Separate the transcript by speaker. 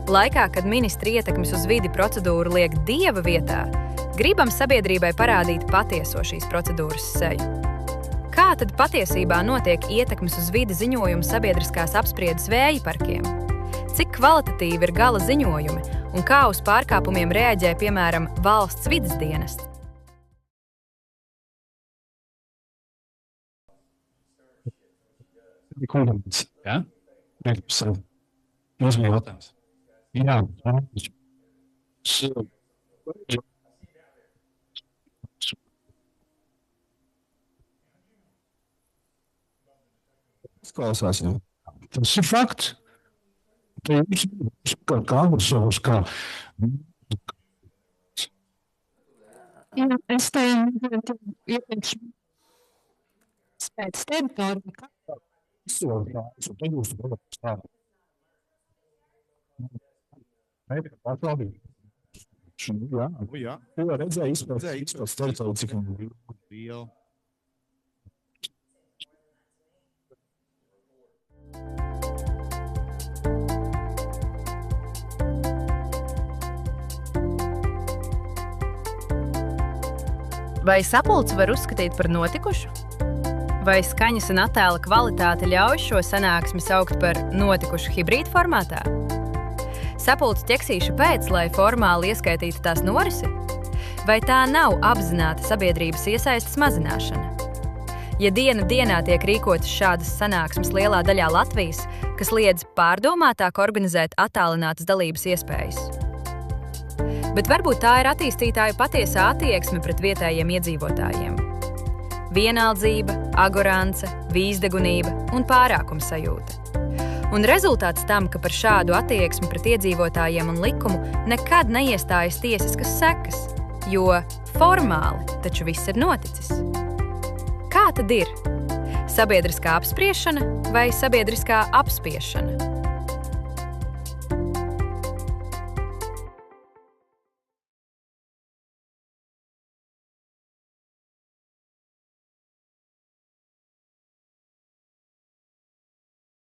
Speaker 1: Laikā, kad ministri ietekmes uz vidi procedūru liek dieva vietā, gribam sabiedrībai parādīt patieso šīs procedūras seju. Kā tad patiesībā notiek ietekmes uz vidi ziņojumu sabiedriskās apspriedes vēja parkiem? Cik kvalitatīvi ir gala ziņojumi un kā uz pārkāpumiem reaģē, piemēram, valsts vides dienests?
Speaker 2: Ja? Tas bija jautājums. Jā, klausās, jā. Tas ir fakts. Te jums kā Kangusovs, kā...
Speaker 3: Jā, es te iepriekš pēc teritoriju, kā
Speaker 2: Te jūsu produkts tā. Jā.
Speaker 4: Jā.
Speaker 2: Tu redzēji izpēc teritoriju, cik
Speaker 4: Liela.
Speaker 1: Vai sapulci var uzskatīt par notikušu? Vai skaņas un attēla kvalitāte ļauj šo sanāksmi saukt par notikušu hibrīdu formātā? Sapulci ķeksīšu pēc, lai formāli ieskaitītu tās norisi? Vai tā nav apzināta sabiedrības iesaistes mazināšana? Ja diena dienā tiek rīkotas šādas sanāksmes lielā daļā Latvijas, kas liedz pārdomātāk organizēt attālinātas dalības iespējas. Bet varbūt tā ir attīstītāju patiesā attieksme pret vietējiem iedzīvotājiem. Vienaldzība, agorance, vīzdegunība un pārākuma sajūta. Un rezultāts tam, ka par šādu attieksmi pret iedzīvotājiem un likumu nekad neiestājas tiesiskas sekas, jo formāli taču viss ir noticis. Kā tad ir? Sabiedriskā apspriešana vai sabiedriskā apspiešana?